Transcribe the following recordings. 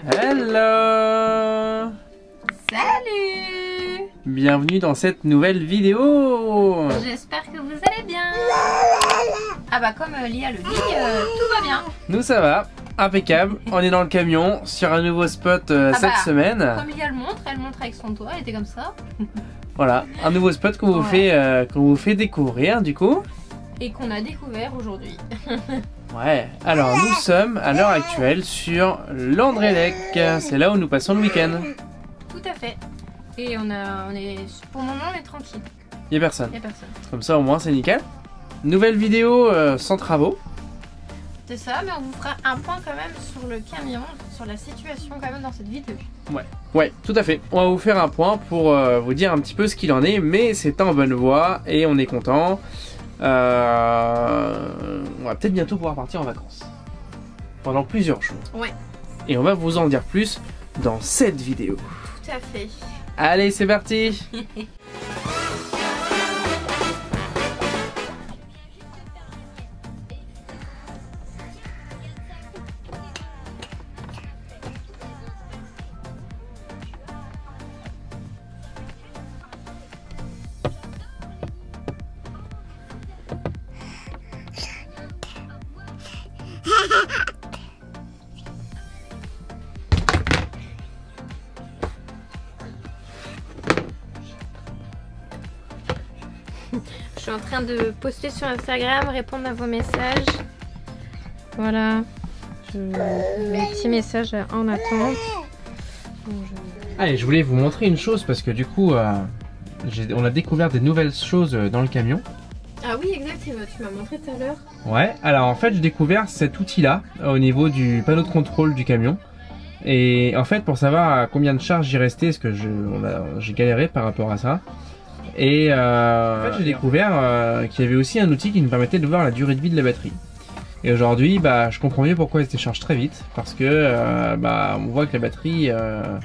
Hello! Salut! Bienvenue dans cette nouvelle vidéo! J'espère que vous allez bien! Ah bah comme Lia le dit, tout va bien! Nous ça va, impeccable, on est dans le camion sur un nouveau spot cette semaine. Comme Lia le montre, elle montre avec son doigt, elle était comme ça. Voilà, un nouveau spot qu'on vous fait découvrir du coup. Et qu'on a découvert aujourd'hui. Ouais, alors nous sommes à l'heure actuelle sur Landrélec, c'est là où nous passons le week-end. Tout à fait. Et on est pour le moment on est tranquille. Il n'y a personne. Il y a personne. Comme ça au moins c'est nickel. Nouvelle vidéo sans travaux. C'est ça, mais on vous fera un point quand même sur le camion, sur la situation quand même dans cette vidéo. Ouais, tout à fait. On va vous faire un point pour vous dire un petit peu ce qu'il en est, mais c'est en bonne voie et on est content. On va peut-être bientôt pouvoir partir en vacances. Pendant plusieurs jours. Ouais. Et on va vous en dire plus dans cette vidéo. Tout à fait. Allez, c'est parti. Je suis en train de poster sur Instagram, répondre à vos messages. Voilà. Mes petits messages en attente. Allez, je voulais vous montrer une chose parce que du coup, on a découvert des nouvelles choses dans le camion. Ah oui, exact, tu m'as montré tout à l'heure. Ouais, alors en fait, j'ai découvert cet outil-là au niveau du panneau de contrôle du camion. Et en fait, pour savoir à combien de charge j'y restais, parce que j'ai galéré par rapport à ça. Et en fait, j'ai découvert qu'il y avait aussi un outil qui nous permettait de voir la durée de vie de la batterie. Et aujourd'hui, bah, je comprends mieux pourquoi elle se décharge très vite, parce que bah, on voit que la batterie a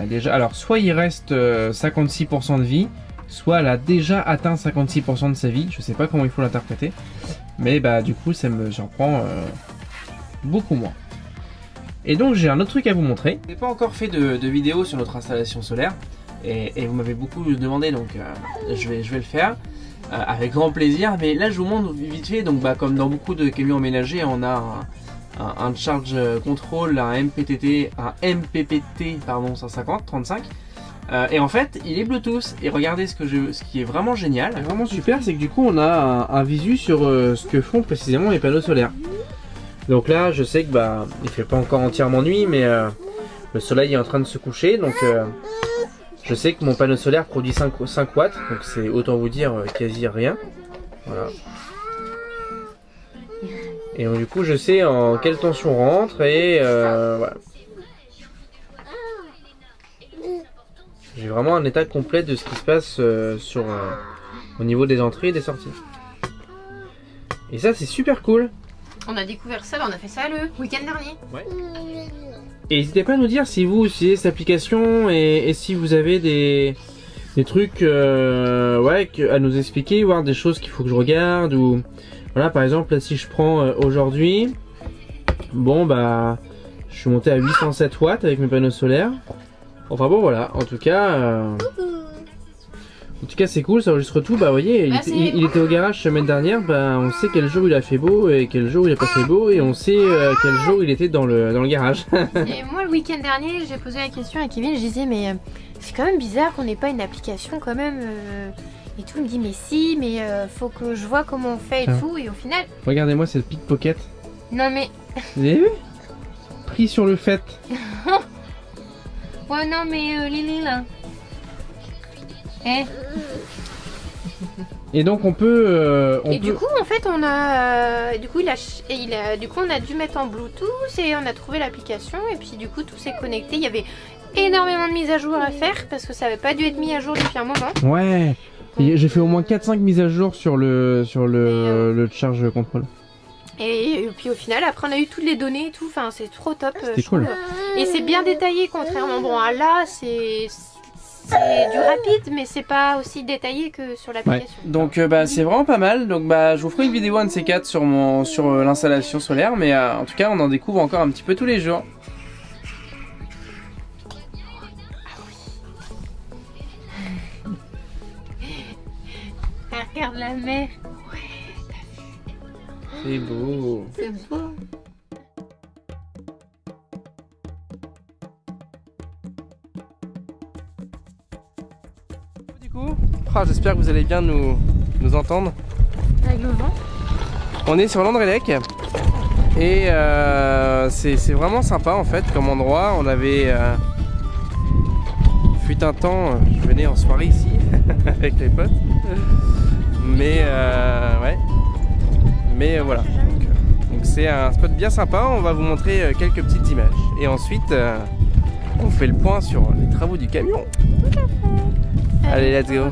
déjà. Alors, soit il reste 56% de vie, soit elle a déjà atteint 56% de sa vie. Je sais pas comment il faut l'interpréter, mais bah du coup, ça me surprend beaucoup moins. Et donc, j'ai un autre truc à vous montrer. Je n'ai pas encore fait de vidéo sur notre installation solaire. Et vous m'avez beaucoup demandé, donc je vais le faire avec grand plaisir. Mais là je vous montre vite fait, donc comme dans beaucoup de camions aménagés, on a un charge control, un MPPT pardon, 150, 35. Et en fait il est Bluetooth. Et regardez ce qui est vraiment génial, vraiment super, c'est que du coup on a un visu sur ce que font précisément les panneaux solaires. Donc là je sais que il fait pas encore entièrement nuit, mais le soleil est en train de se coucher, donc je sais que mon panneau solaire produit 5 watts, donc c'est autant vous dire quasi rien. Voilà. Et donc, du coup je sais en quelle tension rentre et voilà. J'ai vraiment un état complet de ce qui se passe au niveau des entrées et des sorties. Et ça c'est super cool. On a découvert ça, on a fait ça le week-end dernier. Ouais. Et n'hésitez pas à nous dire si vous utilisez cette application et si vous avez des trucs à nous expliquer, voire des choses qu'il faut que je regarde. Ou voilà, par exemple, là, si je prends aujourd'hui, bon je suis monté à 807 watts avec mes panneaux solaires. Enfin bon voilà, en tout cas c'est cool, ça enregistre tout. Vous voyez, il était au garage semaine dernière, on sait quel jour il a fait beau et quel jour il a pas fait beau, et on sait quel jour il était dans le garage. Et moi le week-end dernier, j'ai posé la question à Kevin, je disais mais c'est quand même bizarre qu'on n'ait pas une application quand même et tout. Il me dit mais si, mais faut que je vois comment on fait et tout, et au final... Regardez-moi cette pickpocket. Non mais... Vous avez vu? Pris sur le fait. Ouais non mais Lily là... Et donc on peut... Du coup en fait on a... du coup on a dû mettre en Bluetooth et on a trouvé l'application, et puis du coup tout s'est connecté. Il y avait énormément de mises à jour à faire parce que ça n'avait pas dû être mis à jour depuis un moment. Ouais. J'ai fait au moins 4-5 mises à jour sur le charge control. Et puis au final après on a eu toutes les données et tout, enfin c'est trop top. C'était cool. Et c'est bien détaillé contrairement à là, c'est du rapide, mais c'est pas aussi détaillé que sur l'application. Ouais. Donc c'est vraiment pas mal. Donc je vous ferai une vidéo un de ces quatre sur l'installation solaire, mais en tout cas on en découvre encore un petit peu tous les jours. Regarde la mer. C'est beau. C'est beau. Du coup, j'espère que vous allez bien nous entendre. Avec le vent. On est sur Landrélec et c'est vraiment sympa en fait comme endroit. On avait fut un temps, je venais en soirée ici avec les potes, mais ouais, mais voilà. Donc c'est un spot bien sympa. On va vous montrer quelques petites images et ensuite on fait le point sur les travaux du camion. Tout à fait. Allez, let's go.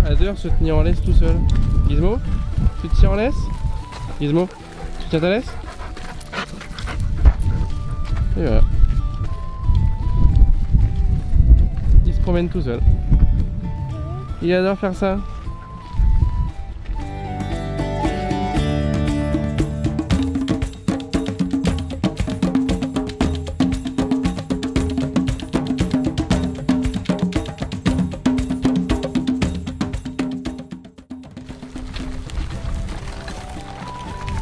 Adore se tenir en laisse tout seul. Gizmo, tu te tiens en laisse? Gizmo, tu tiens ta laisse? Et voilà. Il se promène tout seul. Il adore faire ça.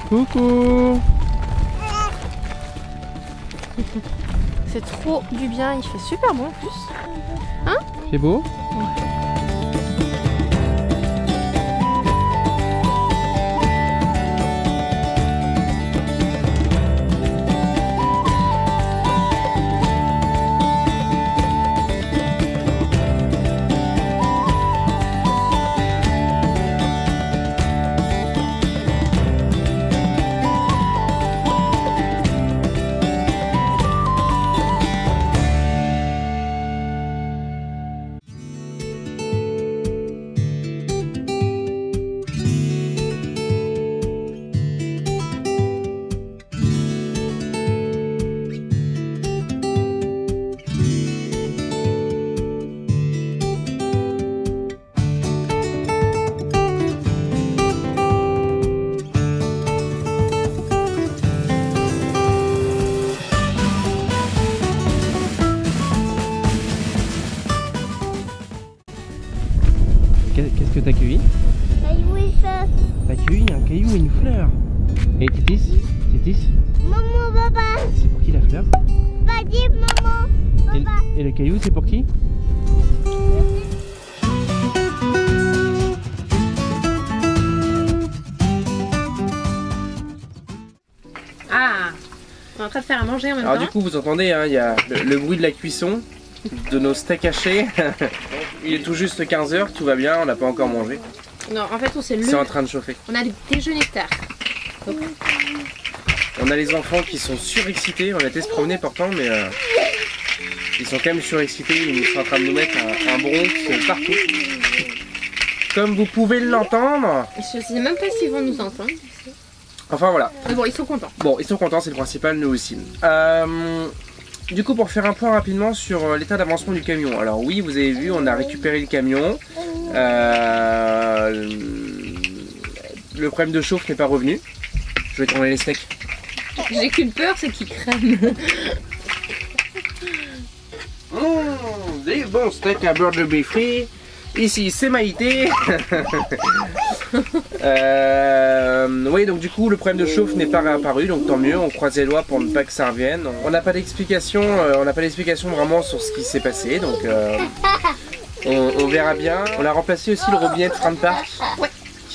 Coucou. C'est trop du bien, il fait super bon en plus. Hein? Il fait beau? Qu'est-ce que t'as cueilli? T'as cueilli un caillou et une fleur. Et Titis? Titis? Maman, papa. C'est pour qui la fleur? Vas-y, maman. Papa. Et le caillou c'est pour qui? Ah, on est en train de faire à manger en même Alors temps. du coup vous entendez, hein, il y a le bruit de la cuisson de nos steaks hachés. Il est tout juste 15 h, tout va bien, on n'a pas encore mangé. Non, en fait on s'est C'est en levé. train de chauffer. On a déjeuné tard. Donc, On a les enfants qui sont surexcités, on a été se promener pourtant mais ils sont quand même surexcités, ils sont en train de nous mettre un bronx partout. Comme vous pouvez l'entendre. je sais même pas s'ils vont nous entendre. Enfin voilà. Mais bon, ils sont contents. Bon, ils sont contents, c'est le principal, nous aussi. Du coup, pour faire un point rapidement sur l'état d'avancement du camion. Alors oui, vous avez vu, on a récupéré le camion. Le problème de chauffe n'est pas revenu. Je vais tourner les steaks. J'ai qu'une peur, c'est qu'ils crèment. Des bons steaks à beurre de bœuf frit. Ici, c'est Maïté. Oui, donc du coup, le problème de chauffe n'est pas réapparu, donc tant mieux. On croise les doigts pour ne pas que ça revienne. On n'a pas d'explication, vraiment sur ce qui s'est passé, donc on verra bien. On a remplacé aussi le robinet de frein de parc. Ouais.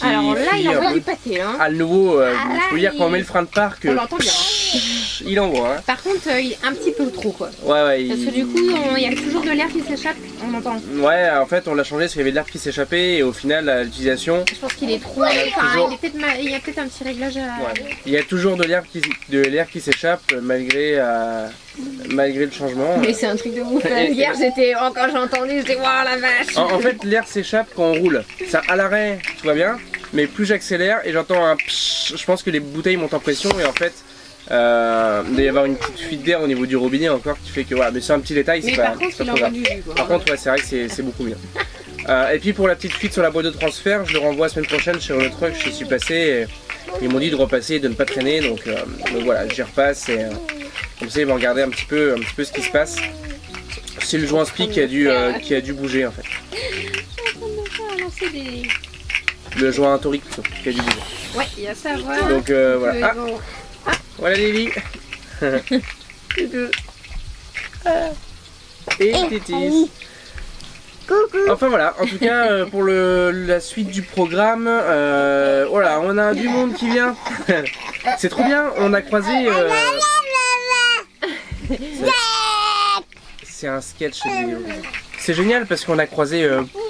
Alors là, il envoie du pâté. Hein. Ah, le nouveau, je veux dire, quand on met le frein de parc, on l'entend bien. il envoie. Hein. Par contre, il est un petit peu trop quoi. Ouais, Parce que du coup, il y a toujours de l'air qui s'échappe, on entend. Ouais, en fait, on l'a changé parce qu'il y avait de l'air qui s'échappait et au final, à l'utilisation. Je pense qu'il est trop. Enfin, il y a peut-être un petit réglage à. Ouais. Il y a toujours de l'air qui s'échappe malgré le changement. Mais c'est un truc de ouf. Hier, quand j'ai entendu, j'étais waouh la vache. En fait, l'air s'échappe quand on roule. Ça, à l'arrêt, tout va bien. mais plus j'accélère et j'entends un psh, je pense que les bouteilles montent en pression et en fait il doit y avoir une petite fuite d'air au niveau du robinet encore qui fait que voilà, mais c'est un petit détail, c'est pas, par contre, pas trop grave. Par contre ouais, c'est vrai que c'est beaucoup bien. Et puis pour la petite fuite sur la boîte de transfert, je le renvoie la semaine prochaine chez le truck, je suis passé et ils m'ont dit de repasser et de ne pas traîner, donc voilà, j'y repasse et comme ça ils vont regarder un petit peu ce qui se passe. C'est le joint SPI qui a dû bouger en fait. Le joint torique plutôt, qui a dû bouger. Ouais, il y a ça à voir. Donc voilà. Ah, voilà Lily. Et Tétis. Enfin voilà, en tout cas pour la suite du programme, voilà, on a du monde qui vient. C'est trop bien, on a croisé... C'est un sketch vidéo. C'est génial parce qu'on a croisé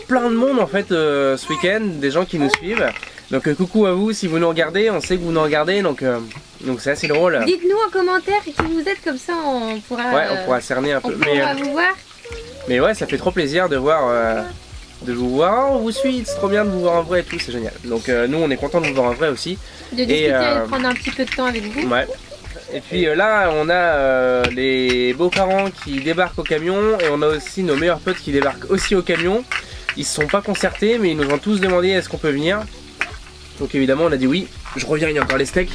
plein de monde en fait ce week-end, des gens qui nous suivent. Donc coucou à vous si vous nous regardez, on sait que vous nous regardez, donc c'est assez drôle. Dites-nous en commentaire qui vous êtes, comme ça on pourra... Ouais, on pourra cerner un peu. On pourra vous voir. Mais ouais, ça fait trop plaisir de voir, de vous voir. Oh, on vous suit, c'est trop bien de vous voir en vrai et tout, c'est génial. Donc nous, on est content de vous voir en vrai aussi. De discuter et de prendre un petit peu de temps avec vous. Ouais. Et puis là, on a les beaux-parents qui débarquent au camion et on a aussi nos meilleurs potes qui débarquent aussi au camion. Ils se sont pas concertés, mais ils nous ont tous demandé est-ce qu'on peut venir. Donc évidemment, on a dit oui. Je reviens, il y a encore les steaks.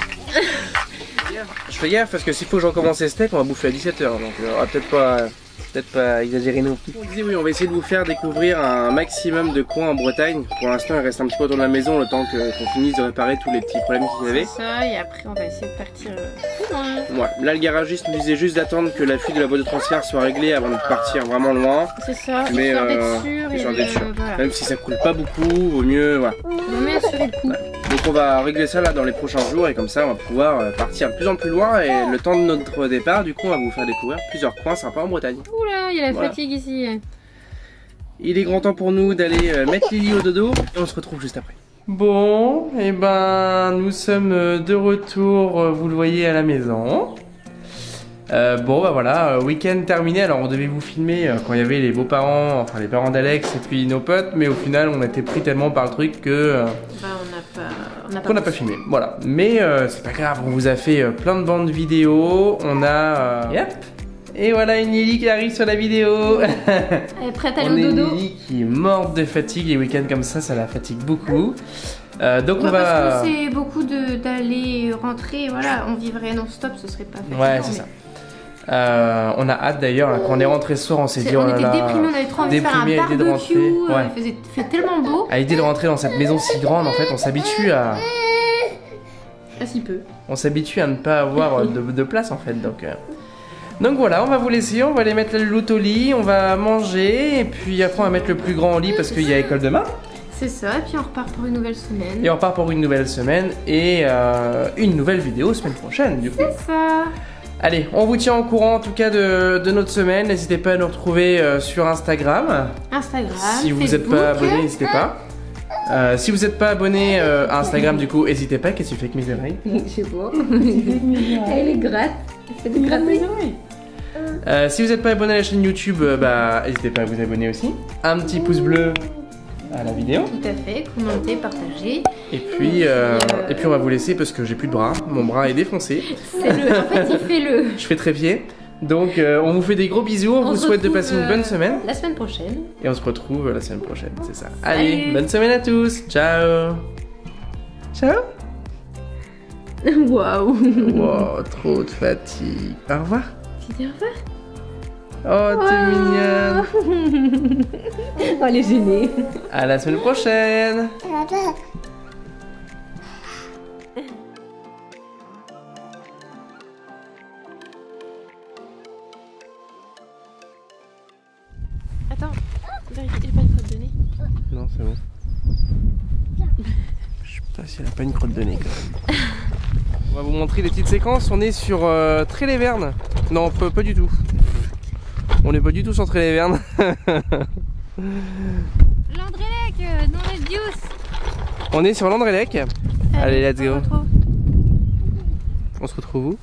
Je fais gaffe parce que s'il faut que je recommence les steaks, on va bouffer à 17 h. Donc on va peut-être pas exagérer non plus. On disait oui, on va essayer de vous faire découvrir un maximum de coins en Bretagne. Pour l'instant, il reste un petit peu autour de la maison le temps qu'on finisse de réparer tous les petits problèmes qu'il y avait. C'est ça, et après on va essayer de partir loin. Ouais, là le garagiste nous disait juste d'attendre que la fuite de la boîte de transfert soit réglée avant de partir vraiment loin. C'est ça, mais histoire d'être sûr. Voilà. Même si ça coule pas beaucoup, vaut mieux. Voilà. Vaut mieux assurer le coup. Ouais. Donc on va régler ça là dans les prochains jours et comme ça on va pouvoir partir de plus en plus loin et le temps de notre départ, du coup on va vous faire découvrir plusieurs coins sympas en Bretagne. Oula, il y a la fatigue ici. Il est grand temps pour nous d'aller mettre Lily au dodo et on se retrouve juste après. Bon, et ben nous sommes de retour, vous le voyez, à la maison. Bon bah voilà, week-end terminé. Alors on devait vous filmer quand il y avait les beaux-parents, enfin les parents d'Alex et puis nos potes, mais au final on a été pris tellement par le truc que on n'a pas filmé. Voilà, mais c'est pas grave, on vous a fait plein de bandes vidéo. On a yep. Et voilà une Lily qui arrive sur la vidéo. Elle est prête à aller au dodo. Une Lily qui est morte de fatigue, les week-ends comme ça la fatigue beaucoup. Donc on va... Parce que c'est beaucoup d'aller rentrer, voilà, on vivrait non-stop, ce serait pas fatigant. Ouais, c'est ça. On a hâte d'ailleurs, quand on est rentré ce soir, on s'est dit oh là là, on était déprimés, on avait trop envie de faire un barbecue, ouais. Il fait tellement beau. À l'idée de rentrer dans cette maison si grande, en fait, on s'habitue à... si peu. On s'habitue à ne pas avoir de place en fait, donc voilà, on va vous laisser, on va aller mettre la louloute au lit, on va manger, et puis après on va mettre le plus grand au lit parce qu'il y a école demain. C'est ça, et puis on repart pour une nouvelle semaine. Et on repart pour une nouvelle semaine, et une nouvelle vidéo semaine prochaine du coup. C'est ça. Allez, on vous tient au courant en tout cas de notre semaine, n'hésitez pas à nous retrouver sur Instagram. Si vous n'êtes pas abonné, n'hésitez pas. Si vous n'êtes pas abonné à Instagram du coup, n'hésitez pas, qu'est-ce que tu fais avec mes oreilles? Je sais pas. Elle les gratte. Elle fait des gratouilles. Si vous n'êtes pas abonné à la chaîne YouTube, n'hésitez pas à vous abonner aussi. Un petit pouce bleu à la vidéo. Tout à fait, commentez, partagez. Et puis on va vous laisser parce que j'ai plus de bras, mon bras est défoncé. En fait il fait le... Je fais trépied. Donc on vous fait des gros bisous, on vous souhaite de passer une bonne semaine. La semaine prochaine. Et on se retrouve la semaine prochaine, c'est ça. Allez, bonne semaine à tous, ciao. Ciao. Waouh. Wow, trop de fatigue. Au revoir. Tu dis au revoir. Oh, t'es mignonne. Oh, elle est gênée. À la semaine prochaine. Attends, vérifie, j'ai pas une crotte de nez. Non, c'est bon. Je sais pas si elle a pas une crotte de nez quand même. On va vous montrer les petites séquences. On est sur Trélévern. Non, pas du tout. On n'est pas du tout sur Trélévern. Landrélec, non les Dios. On est sur Landrélec. Allez, let's go. On se retrouve où?